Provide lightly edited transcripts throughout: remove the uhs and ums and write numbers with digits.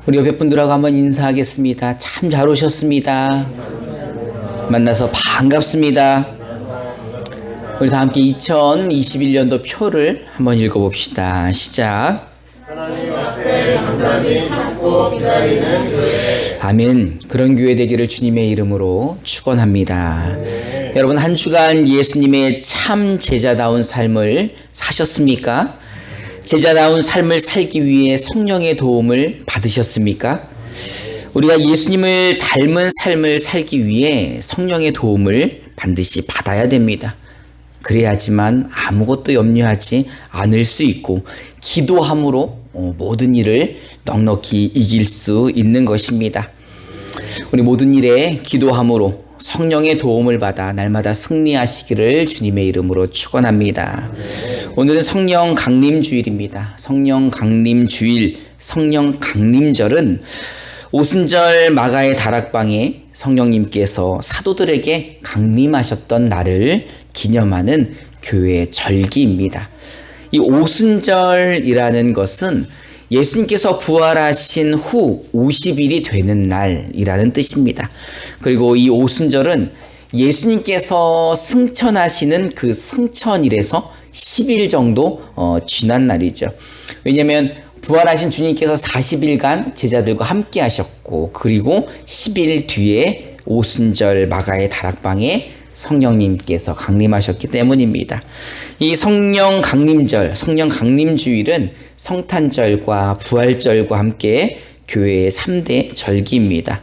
우리 옆에 분들하고 한번 인사하겠습니다. 참 잘 오셨습니다. 만나서 반갑습니다. 우리 다 함께 2021년도 표를 한번 읽어봅시다. 시작. 하나님 앞에 잠잠히 참고 기다리는 교회. 아멘. 그런 교회 되기를 주님의 이름으로 축원합니다. 여러분, 한 주간 예수님의 참 제자다운 삶을 사셨습니까? 제자다운 삶을 살기 위해 성령의 도움을 받으셨습니까? 우리가 예수님을 닮은 삶을 살기 위해 성령의 도움을 반드시 받아야 됩니다. 그래야지만 아무것도 염려하지 않을 수 있고 기도함으로 모든 일을 넉넉히 이길 수 있는 것입니다. 우리 모든 일에 기도함으로 성령의 도움을 받아 날마다 승리하시기를 주님의 이름으로 축원합니다. 오늘은 성령 강림주일입니다. 성령 강림주일, 성령 강림절은 오순절 마가의 다락방에 성령님께서 사도들에게 강림하셨던 날을 기념하는 교회의 절기입니다. 이 오순절이라는 것은 예수님께서 부활하신 후 50일이 되는 날이라는 뜻입니다. 그리고 이 오순절은 예수님께서 승천하시는 그 승천일에서 10일 정도 지난 날이죠. 왜냐하면 부활하신 주님께서 40일간 제자들과 함께 하셨고, 그리고 10일 뒤에 오순절 마가의 다락방에 성령님께서 강림하셨기 때문입니다. 이 성령 강림절, 성령 강림주일은 성탄절과 부활절과 함께 교회의 3대 절기입니다.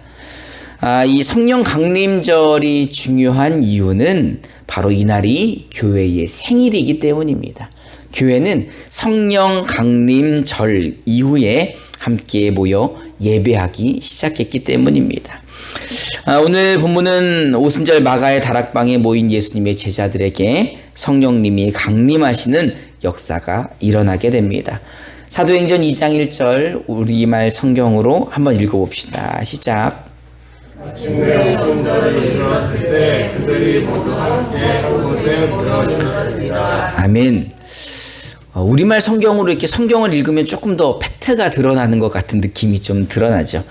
이 성령 강림절이 중요한 이유는 바로 이날이 교회의 생일이기 때문입니다. 교회는 성령 강림절 이후에 함께 모여 예배하기 시작했기 때문입니다. 오늘 본문은 오순절 마가의 다락방에 모인 예수님의 제자들에게 성령님이 강림하시는 역사가 일어나게 됩니다. 사도행전 2장 1절 우리말 성경으로 한번 읽어봅시다. 시작. 마침내 오순절이 이르렀을 때 그들이 모두 함께 그곳에 모여있었습니다. 아멘. 우리말 성경으로 이렇게 성경을 읽으면 조금 더 팩트가 드러나는 것 같은 느낌이 좀 드러나죠.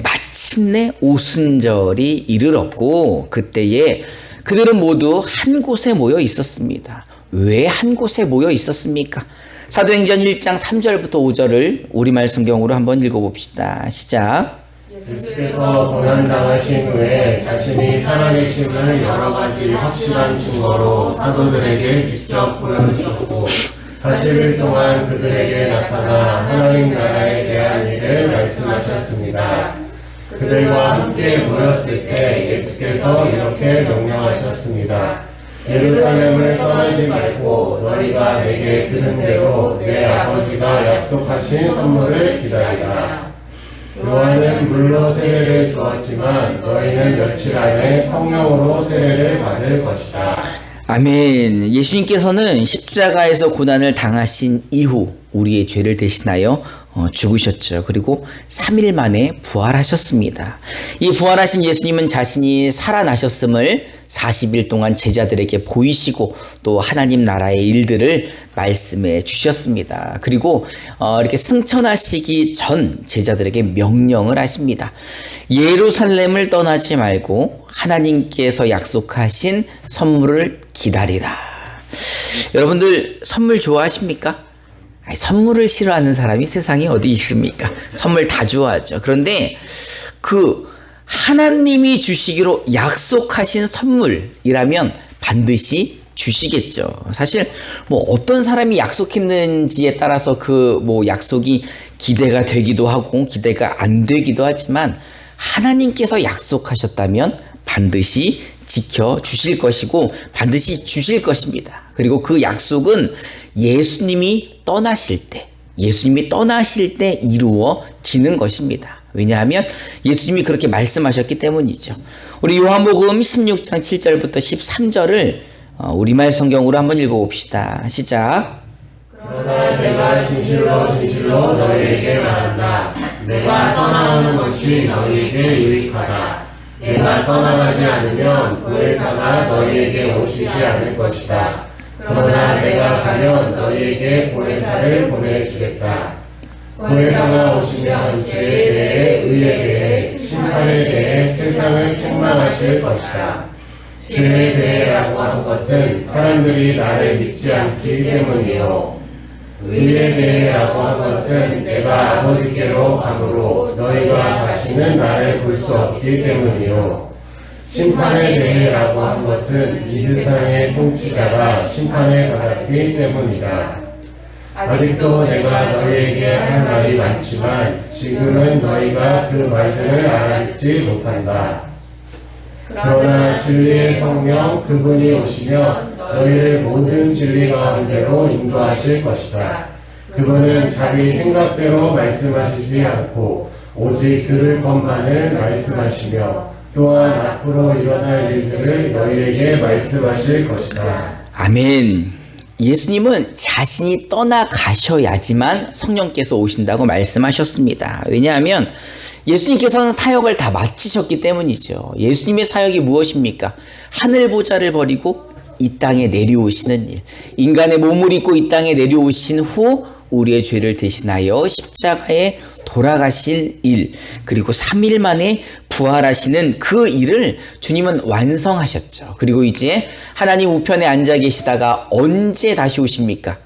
마침내 오순절이 이르렀고 그때에 그들은 모두 한 곳에 모여 있었습니다. 왜 한 곳에 모여 있었습니까? 사도행전 1장 3절부터 5절을 우리말 성경으로 한번 읽어봅시다. 시작. 예수께서 고난당하신 후에 자신이 살아계심을 여러 가지 확실한 증거로 사도들에게 직접 보여주셨고 40일 동안 그들에게 나타나 하나님 나라에 대한 일을 말씀하셨습니다. 그들과 함께 모였을 때 예수께서 이렇게 명령하셨습니다. 예루살렘을 떠나지 말고 너희가 내게 들은 대로 내 아버지가 약속하신 선물을 기다리라. 요한은 물로 세례를 주었지만 너희는 며칠 안에 성령으로 세례를 받을 것이다. 아멘. 예수님께서는 십자가에서 고난을 당하신 이후 우리의 죄를 대신하여 죽으셨죠. 그리고 3일 만에 부활하셨습니다. 이 부활하신 예수님은 자신이 살아나셨음을 40일 동안 제자들에게 보이시고 또 하나님 나라의 일들을 말씀해 주셨습니다. 그리고 이렇게 승천하시기 전 제자들에게 명령을 하십니다. 예루살렘을 떠나지 말고 하나님께서 약속하신 선물을 기다리라. 여러분들 선물 좋아하십니까? 선물을 싫어하는 사람이 세상에 어디 있습니까? 선물 다 좋아하죠. 그런데 그 하나님이 주시기로 약속하신 선물이라면 반드시 주시겠죠. 사실 뭐 어떤 사람이 약속했는지에 따라서 그 뭐 약속이 기대가 되기도 하고 기대가 안 되기도 하지만 하나님께서 약속하셨다면 반드시 지켜 주실 것이고 반드시 주실 것입니다. 그리고 그 약속은 예수님이 떠나실 때 이루어지는 것입니다. 왜냐하면 예수님이 그렇게 말씀하셨기 때문이죠. 우리 요한복음 16장 7절부터 13절을 우리말 성경으로 한번 읽어봅시다. 시작. 그러나 내가 진실로 진실로 너희에게 말한다. 내가 떠나가는 것이 너희에게 유익하다. 내가 떠나가지 않으면 보혜사가 너희에게 오시지 않을 것이다. 그러나 내가 가면 너희에게 보혜사를 보내주겠다. 보혜사가 오시면 죄에 대해, 의에 대해, 심판에 대해 세상을 책망하실 것이다. 죄에 대해라고 한 것은 사람들이 나를 믿지 않기 때문이요. 의에 대해라고 한 것은 내가 아버지께로 가므로 너희가 다시는 나를 볼 수 없기 때문이요. 심판에 대해라고 한 것은 이 세상의 통치자가 심판을 받았기 때문이다. 아직도 내가 너희에게 할 말이 많지만 지금은 너희가 그 말들을 알아듣지 못한다. 그러나 진리의 성령 그분이 오시면 너희를 모든 진리 가운데로 인도하실 것이다. 그분은 자기 생각대로 말씀하시지 않고 오직 들을 것만을 말씀하시며 또한 앞으로 일어날 일들을 너희에게 말씀하실 것이다. 아멘. 예수님은 자신이 떠나가셔야지만 성령께서 오신다고 말씀하셨습니다. 왜냐하면 예수님께서는 사역을 다 마치셨기 때문이죠. 예수님의 사역이 무엇입니까? 하늘 보좌를 버리고 이 땅에 내려오시는 일. 인간의 몸을 입고 이 땅에 내려오신 후 우리의 죄를 대신하여 십자가에 돌아가실 일, 그리고 3일 만에 부활하시는 그 일을 주님은 완성하셨죠. 그리고 이제 하나님 우편에 앉아 계시다가 언제 다시 오십니까?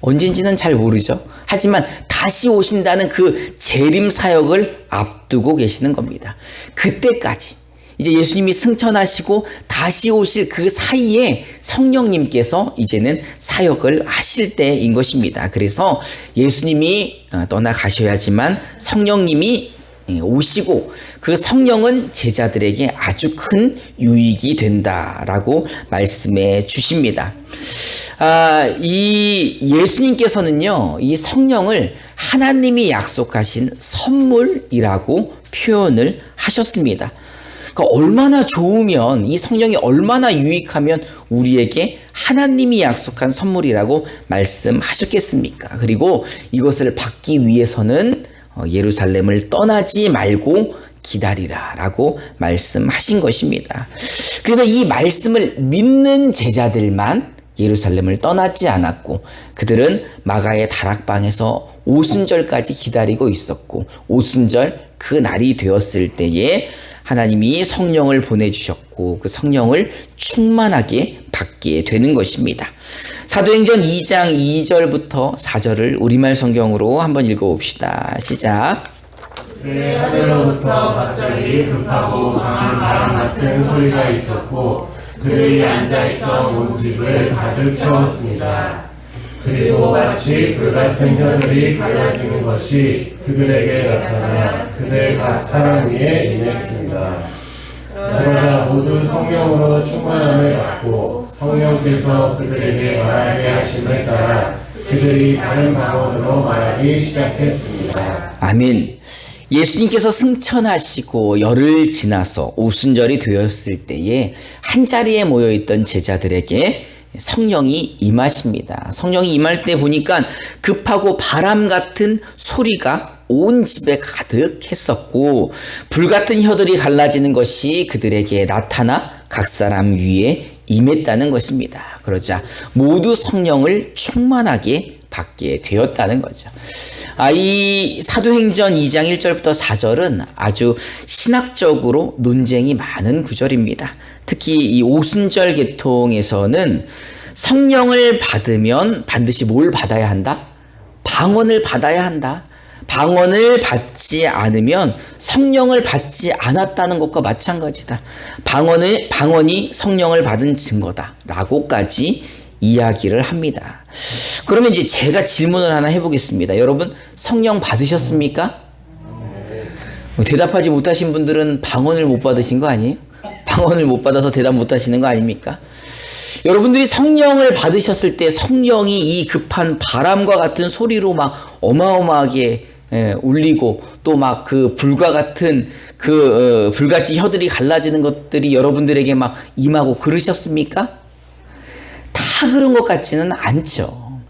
언젠지는 잘 모르죠. 하지만 다시 오신다는 그 재림 사역을 앞두고 계시는 겁니다. 그때까지 이제 예수님이 승천하시고 다시 오실 그 사이에 성령님께서 이제는 사역을 하실 때인 것입니다. 그래서 예수님이 떠나가셔야지만 성령님이 오시고 그 성령은 제자들에게 아주 큰 유익이 된다라고 말씀해 주십니다. 이 예수님께서는요, 이 성령을 하나님이 약속하신 선물이라고 표현을 하셨습니다. 그러니까 얼마나 좋으면, 이 성령이 얼마나 유익하면 우리에게 하나님이 약속한 선물이라고 말씀하셨겠습니까? 그리고 이것을 받기 위해서는 예루살렘을 떠나지 말고 기다리라 라고 말씀하신 것입니다. 그래서 이 말씀을 믿는 제자들만 예루살렘을 떠나지 않았고 그들은 마가의 다락방에서 오순절까지 기다리고 있었고 오순절 그 날이 되었을 때에 하나님이 성령을 보내주셨고 그 성령을 충만하게 받게 되는 것입니다. 사도행전 2장 2절부터 4절을 우리말 성경으로 한번 읽어봅시다. 시작. 그때 하늘로부터 갑자기 급하고 강한 바람 같은 소리가 있었고 그들이 앉아있던 온 집을 가득 채웠습니다. 그리고 마치 불같은 혀들이 갈라지는 것이 그들에게 나타나 그들 각 사람 위에 임했습니다. 그러자 모두 성령으로 충만함을 받고 성령께서 그들에게 말하게 하심을 따라 그들이 다른 방언으로 말하기 시작했습니다. 아멘. 예수님께서 승천하시고 열흘 지나서 오순절이 되었을 때에 한자리에 모여있던 제자들에게 성령이 임하십니다. 성령이 임할 때 보니까 급하고 바람 같은 소리가 온 집에 가득했었고 불같은 혀들이 갈라지는 것이 그들에게 나타나 각 사람 위에 임했다는 것입니다. 그러자 모두 성령을 충만하게 받게 되었다는 거죠. 이 사도행전 2장 1절부터 4절은 아주 신학적으로 논쟁이 많은 구절입니다. 특히 이 오순절 계통에서는 성령을 받으면 반드시 뭘 받아야 한다? 방언을 받아야 한다. 방언을 받지 않으면 성령을 받지 않았다는 것과 마찬가지다. 방언이 성령을 받은 증거다. 라고까지 이야기를 합니다. 그러면 이제 제가 질문을 하나 해보겠습니다. 여러분, 성령 받으셨습니까? 대답하지 못하신 분들은 방언을 못 받으신 거 아니에요? 방언을 못 받아서 대답 못 하시는 거 아닙니까? 여러분들이 성령을 받으셨을 때 성령이 이 급한 바람과 같은 소리로 막 어마어마하게 울리고 또 막 그 불과 같은 그 불같이 혀들이 갈라지는 것들이 여러분들에게 막 임하고 그러셨습니까? 다 그런 것 같지는 않죠.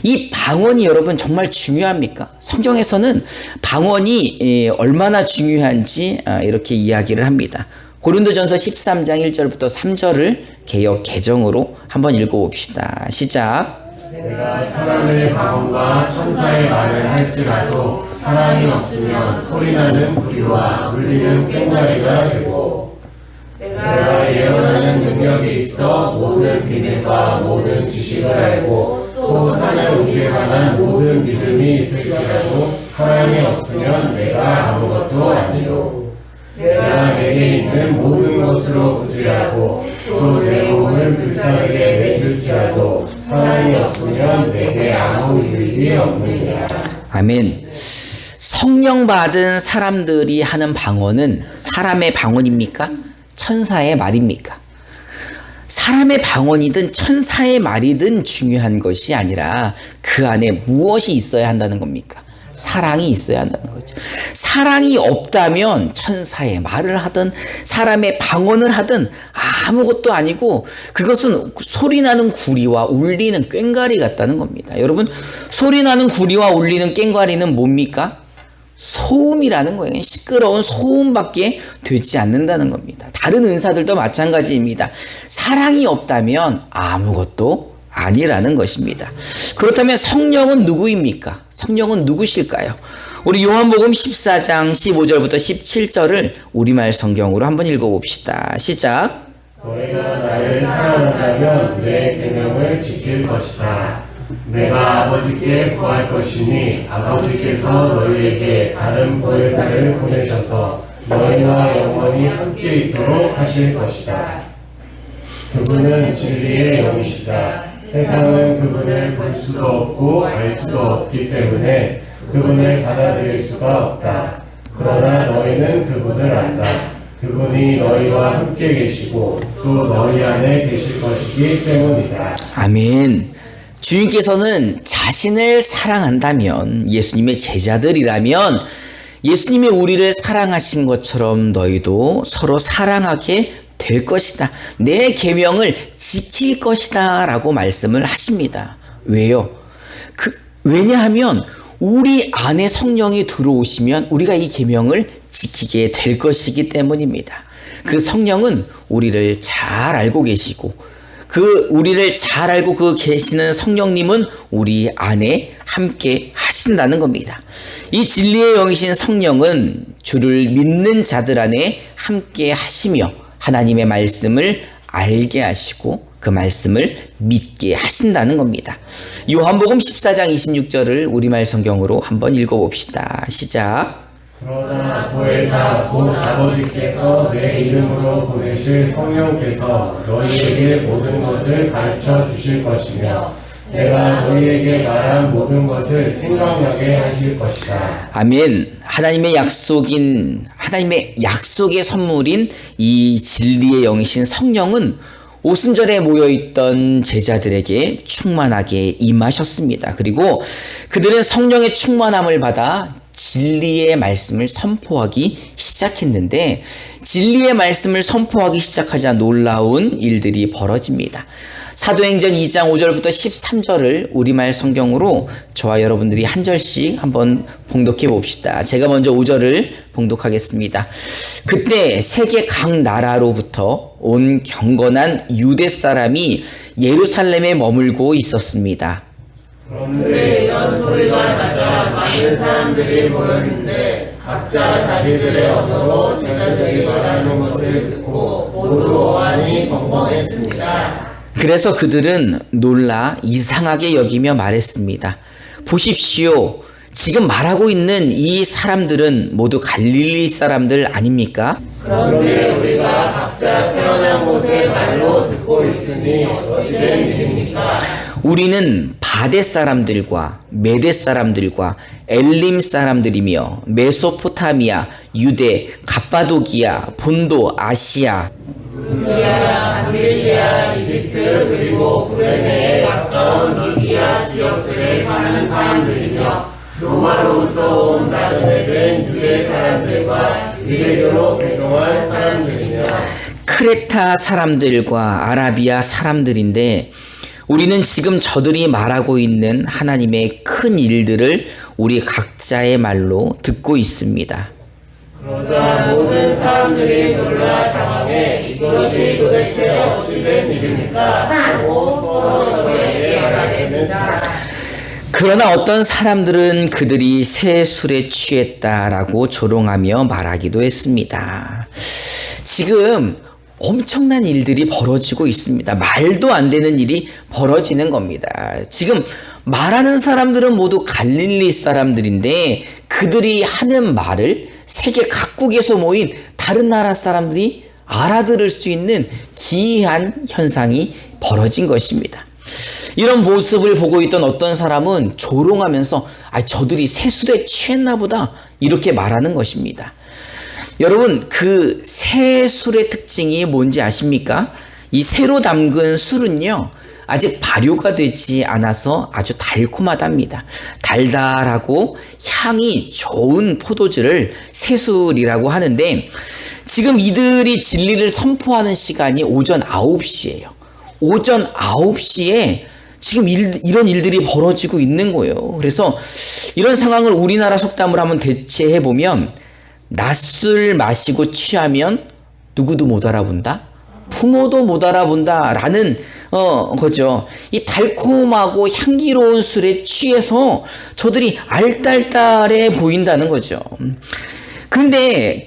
이 방언이 여러분 정말 중요합니까? 성경에서는 방언이 얼마나 중요한지 이렇게 이야기를 합니다. 고린도전서 13장 1절부터 3절을 개역 개정으로 한번 읽어봅시다. 시작. 내가 사람의 방언과 천사의 말을 할지라도 사랑이 없으면 소리나는 구리와 울리는 꽹과리가 되고 내가 예언하는 능력이 있어 모든 비밀과 모든 지식을 알고 또 산에 옮길 만한 모든 믿음이 있을지라도 사랑이 없으면 내가 아무것도 아니요. 내가 내게 있는 모든 것으로 부지하고 또 내 몸을 그 사람에게 내줄지라도 사랑이 없으면 내게 아무 유익이 없느니라. 아멘. 성령 받은 사람들이 하는 방언은 사람의 방언입니까? 천사의 말입니까? 사람의 방언이든 천사의 말이든 중요한 것이 아니라 그 안에 무엇이 있어야 한다는 겁니까? 사랑이 있어야 한다는 거죠. 사랑이 없다면 천사의 말을 하든 사람의 방언을 하든 아무것도 아니고 그것은 소리나는 구리와 울리는 꽹과리 같다는 겁니다. 여러분, 소리나는 구리와 울리는 꽹과리는 뭡니까? 소음이라는 거예요. 시끄러운 소음밖에 되지 않는다는 겁니다. 다른 은사들도 마찬가지입니다. 사랑이 없다면 아무것도 아니라는 것입니다. 그렇다면 성령은 누구입니까? 성령은 누구실까요? 우리 요한복음 14장 15절부터 17절을 우리말 성경으로 한번 읽어봅시다. 시작. 너희가 나를 사랑한다면 내 계명을 지킬 것이다. 내가 아버지께 구할 것이니 아버지께서 너희에게 다른 보혜사를 보내셔서 너희와 영원히 함께 있도록 하실 것이다. 그분은 진리의 영이시다. 세상은 그분을 볼 수도 없고 알 수도 없기 때문에 그분을 받아들일 수가 없다. 그러나 너희는 그분을 안다. 그분이 너희와 함께 계시고 또 너희 안에 계실 것이기 때문이다. 아멘. 주님께서는 자신을 사랑한다면, 예수님의 제자들이라면 예수님이 우리를 사랑하신 것처럼 너희도 서로 사랑하게 될 것이다. 내 계명을 지킬 것이다 라고 말씀을 하십니다. 왜요? 왜냐하면 우리 안에 성령이 들어오시면 우리가 이 계명을 지키게 될 것이기 때문입니다. 그 성령은 우리를 잘 알고 계시고 우리를 잘 알고 계시는 성령님은 우리 안에 함께 하신다는 겁니다. 이 진리의 영이신 성령은 주를 믿는 자들 안에 함께 하시며 하나님의 말씀을 알게 하시고 그 말씀을 믿게 하신다는 겁니다. 요한복음 14장 26절을 우리말 성경으로 한번 읽어봅시다. 시작. 그러나 보혜사 곧 아버지께서 내 이름으로 보내실 성령께서 너희에게 모든 것을 가르쳐 주실 것이며 내가 너희에게 말한 모든 것을 생각나게 하실 것이다. 아멘. 하나님의 약속의 선물인 이 진리의 영이신 성령은 오순절에 모여있던 제자들에게 충만하게 임하셨습니다. 그리고 그들은 성령의 충만함을 받아 진리의 말씀을 선포하기 시작했는데 진리의 말씀을 선포하기 시작하자 놀라운 일들이 벌어집니다. 사도행전 2장 5절부터 13절을 우리말 성경으로 저와 여러분들이 한 절씩 한번 봉독해 봅시다. 제가 먼저 5절을 봉독하겠습니다. 그때 세계 각 나라로부터 온 경건한 유대 사람이 예루살렘에 머물고 있었습니다. 그런데 이런 소리가 나자 많은 사람들이 모였는데 각자 자기들의 언어로 제자들이 말하는 것을 듣고 모두 어안이 벙벙했습니다. 그래서 그들은 놀라 이상하게 여기며 말했습니다. 보십시오. 지금 말하고 있는 이 사람들은 모두 갈릴리 사람들 아닙니까? 그런데 우리가 각자 태어난 곳의 말로 듣고 있으니 어찌된 일입니까? 우리는 바데 사람들과 메데 사람들과 엘림 사람들이며 메소포타미아, 유대, 갑바도기아, 본도, 아시아, 아밀리아, 이집트 그리고 구레네에 가까운 리비아 지역들에 사는 사람들이며 로마로부터 온 나그네된 유대 사람들과 유대교로 개종한 사람들이며 크레타 사람들과 아라비아 사람들인데 우리는 지금 저들이 말하고 있는 하나님의 큰 일들을 우리 각자의 말로 듣고 있습니다. 그러자 모든 사람들이 놀라 당황해 이것이 도대체 어찌된 일입니까? 하고 서로에게 말하겠습니다. 되는 사람. 그러나 어떤 사람들은 그들이 새 술에 취했다라고 조롱하며 말하기도 했습니다. 지금 엄청난 일들이 벌어지고 있습니다. 말도 안 되는 일이 벌어지는 겁니다. 지금 말하는 사람들은 모두 갈릴리 사람들인데 그들이 하는 말을 세계 각국에서 모인 다른 나라 사람들이 알아들을 수 있는 기이한 현상이 벌어진 것입니다. 이런 모습을 보고 있던 어떤 사람은 조롱하면서 저들이 새술에 취했나 보다 이렇게 말하는 것입니다. 여러분, 그 새술의 특징이 뭔지 아십니까? 이 새로 담근 술은요, 아직 발효가 되지 않아서 아주 달콤하답니다. 달달하고 향이 좋은 포도주를 새술이라고 하는데, 지금 이들이 진리를 선포하는 시간이 오전 9시예요. 오전 9시에 지금 이런 일들이 벌어지고 있는 거예요. 그래서 이런 상황을 우리나라 속담으로 한번 대체해 보면, 낮술 마시고 취하면 누구도 못 알아본다, 부모도 못 알아본다 라는 거죠. 이 달콤하고 향기로운 술에 취해서 저들이 알딸딸해 보인다는 거죠. 그런데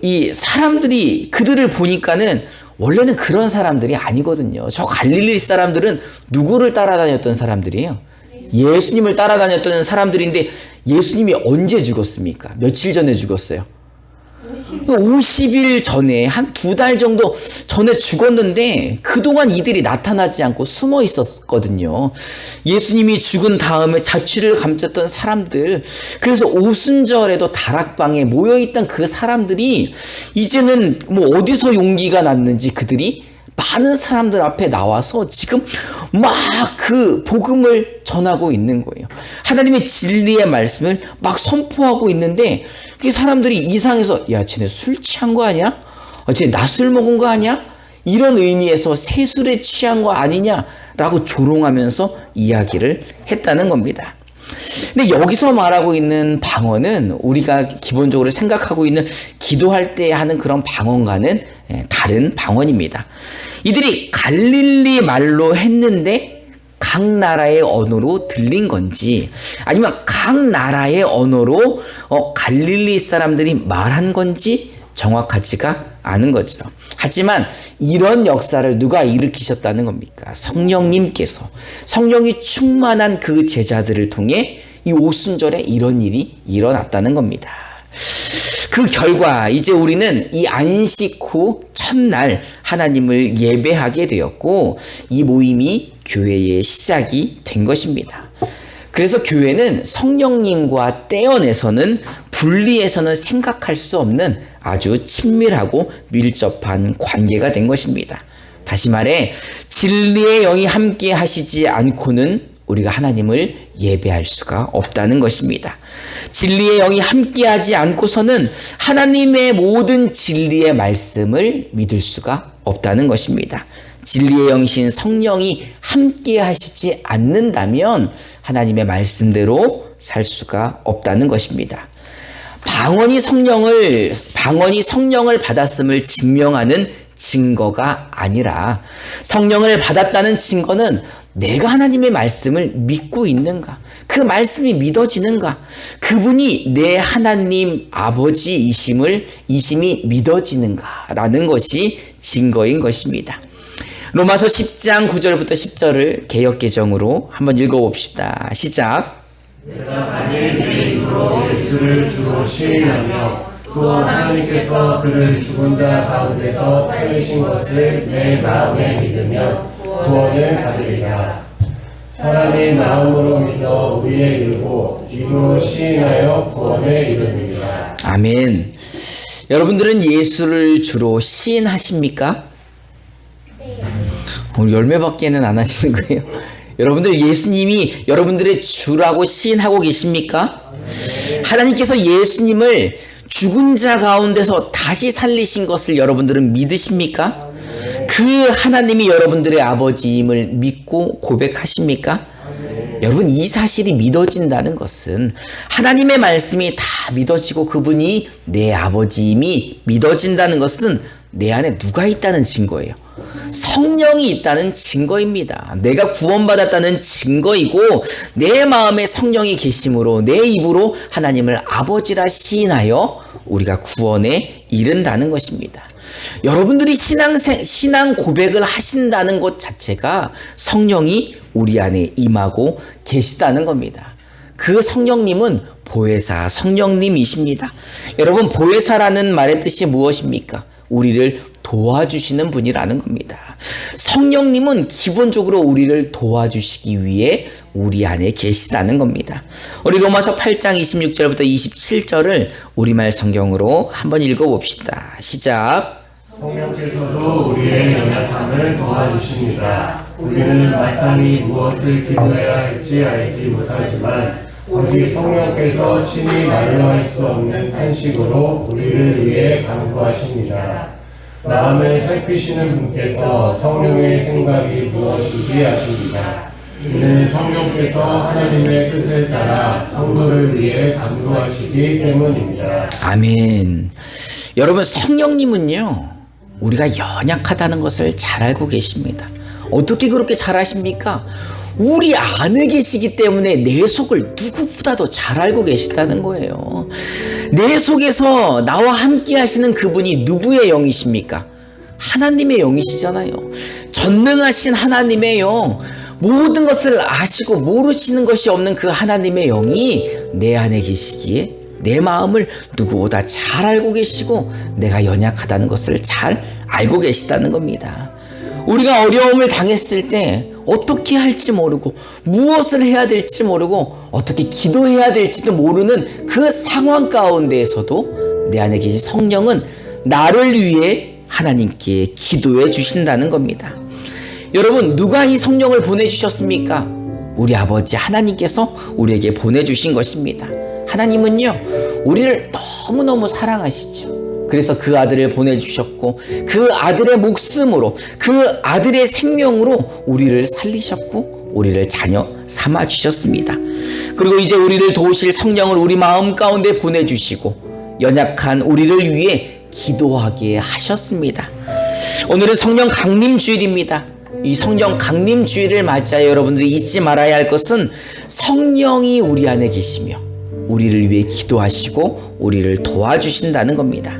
이 사람들이 그들을 보니까는 원래는 그런 사람들이 아니거든요. 저 갈릴리 사람들은 누구를 따라다녔던 사람들이에요? 예수님을 따라다녔던 사람들인데 예수님이 언제 죽었습니까? 며칠 전에 죽었어요. 50일 전에, 한 2달 정도 전에 죽었는데 그동안 이들이 나타나지 않고 숨어 있었거든요. 예수님이 죽은 다음에 자취를 감췄던 사람들, 그래서 오순절에도 다락방에 모여있던 그 사람들이 이제는 어디서 용기가 났는지 그들이 많은 사람들 앞에 나와서 지금 막 그 복음을 전하고 있는 거예요. 하나님의 진리의 말씀을 막 선포하고 있는데 그 사람들이 이상해서 쟤네 술 취한 거 아니야? 쟤네 낮술 먹은 거 아니야? 이런 의미에서 새술에 취한 거 아니냐라고 조롱하면서 이야기를 했다는 겁니다. 근데 여기서 말하고 있는 방언은 우리가 기본적으로 생각하고 있는 기도할 때 하는 그런 방언과는 다른 방언입니다. 이들이 갈릴리 말로 했는데 각 나라의 언어로 들린 건지, 아니면 각 나라의 언어로 갈릴리 사람들이 말한 건지 정확하지가 않은 거죠. 하지만 이런 역사를 누가 일으키셨다는 겁니까? 성령님께서, 성령이 충만한 그 제자들을 통해 이 오순절에 이런 일이 일어났다는 겁니다. 그 결과 이제 우리는 이 안식 후 첫날 하나님을 예배하게 되었고, 이 모임이 교회의 시작이 된 것입니다. 그래서 교회는 성령님과 떼어내서는, 분리해서는 생각할 수 없는 아주 친밀하고 밀접한 관계가 된 것입니다. 다시 말해, 진리의 영이 함께 하시지 않고는 우리가 하나님을 예배할 수가 없다는 것입니다. 진리의 영이 함께하지 않고서는 하나님의 모든 진리의 말씀을 믿을 수가 없다는 것입니다. 진리의 영이신 성령이 함께하시지 않는다면 하나님의 말씀대로 살 수가 없다는 것입니다. 방언이 성령을 받았음을 증명하는 증거가 아니라, 성령을 받았다는 증거는 내가 하나님의 말씀을 믿고 있는가, 그 말씀이 믿어지는가, 그분이 내 하나님 아버지이심이 믿어지는가라는 것이 증거인 것입니다. 로마서 10장 9절부터 10절을 개역개정으로 한번 읽어봅시다. 시작. 내가 만일 내 입으로 예수를 주로 시인하며 또 하나님께서 그를 죽은 자 가운데서 살리신 것을 내 마음에 믿으면 구원을 받으리라. 사람이 마음으로 믿어 의에 이르고 입으로 시인하여 구원에 이르느니라. 아멘. 여러분들은 예수를 주로 시인하십니까? 오늘 열매밖에는 안 하시는 거예요. 여러분들 예수님이 여러분들의 주라고 시인하고 계십니까? 하나님께서 예수님을 죽은 자 가운데서 다시 살리신 것을 여러분들은 믿으십니까? 그 하나님이 여러분들의 아버지임을 믿고 고백하십니까? 여러분, 이 사실이 믿어진다는 것은, 하나님의 말씀이 다 믿어지고 그분이 내 아버지임이 믿어진다는 것은 내 안에 누가 있다는 증거예요? 성령이 있다는 증거입니다. 내가 구원받았다는 증거이고 내 마음에 성령이 계심으로 내 입으로 하나님을 아버지라 시인하여 우리가 구원에 이른다는 것입니다. 여러분들이 신앙 고백을 하신다는 것 자체가 성령이 우리 안에 임하고 계시다는 겁니다. 그 성령님은 보혜사 성령님이십니다. 여러분, 보혜사라는 말의 뜻이 무엇입니까? 우리를 도와주시는 분이라는 겁니다. 성령님은 기본적으로 우리를 도와주시기 위해 우리 안에 계시다는 겁니다. 우리 로마서 8장 26절부터 27절을 우리말 성경으로 한번 읽어봅시다. 시작. 성령께서도 우리의 연약함을 도와주십니다. 우리는 마땅히 무엇을 기도해야 할지 알지 못하지만 오직 성령께서 친히 말로 할 수 없는 탄식으로 우리를 위해 간구하십니다. 마음을 살피시는 분께서 성령의 생각이 무엇인지 아십니다. 이는 성령께서 하나님의 뜻을 따라 성도를 위해 간구하시기 때문입니다. 아멘. 여러분, 성령님은요, 우리가 연약하다는 것을 잘 알고 계십니다. 어떻게 그렇게 잘 아십니까? 우리 안에 계시기 때문에 내 속을 누구보다도 잘 알고 계시다는 거예요. 내 속에서 나와 함께 하시는 그분이 누구의 영이십니까? 하나님의 영이시잖아요. 전능하신 하나님의 영, 모든 것을 아시고 모르시는 것이 없는 그 하나님의 영이 내 안에 계시기에 내 마음을 누구보다 잘 알고 계시고 내가 연약하다는 것을 잘 알고 계시다는 겁니다. 우리가 어려움을 당했을 때 어떻게 할지 모르고 무엇을 해야 될지 모르고 어떻게 기도해야 될지도 모르는 그 상황 가운데에서도 내 안에 계신 성령은 나를 위해 하나님께 기도해 주신다는 겁니다. 여러분, 누가 이 성령을 보내주셨습니까? 우리 아버지 하나님께서 우리에게 보내주신 것입니다. 하나님은요, 우리를 너무너무 사랑하시죠. 그래서 그 아들을 보내주셨고 그 아들의 목숨으로 그 아들의 생명으로 우리를 살리셨고 우리를 자녀 삼아주셨습니다. 그리고 이제 우리를 도우실 성령을 우리 마음 가운데 보내주시고 연약한 우리를 위해 기도하게 하셨습니다. 오늘은 성령 강림 주일입니다. 이 성령 강림 주일을 맞이하여 여러분들이 잊지 말아야 할 것은 성령이 우리 안에 계시며 우리를 위해 기도하시고 우리를 도와주신다는 겁니다.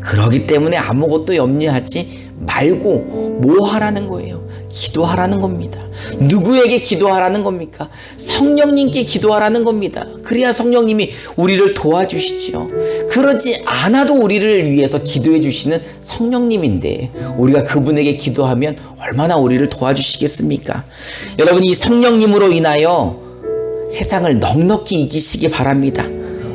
그렇기 때문에 아무것도 염려하지 말고 뭐 하라는 거예요? 기도하라는 겁니다. 누구에게 기도하라는 겁니까? 성령님께 기도하라는 겁니다. 그래야 성령님이 우리를 도와주시지요. 그러지 않아도 우리를 위해서 기도해 주시는 성령님인데 우리가 그분에게 기도하면 얼마나 우리를 도와주시겠습니까? 여러분, 이 성령님으로 인하여 세상을 넉넉히 이기시기 바랍니다.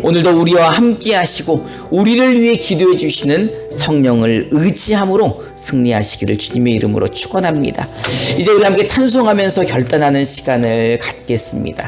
오늘도 우리와 함께 하시고 우리를 위해 기도해 주시는 성령을 의지함으로 승리하시기를 주님의 이름으로 축원합니다. 이제 우리 함께 찬송하면서 결단하는 시간을 갖겠습니다.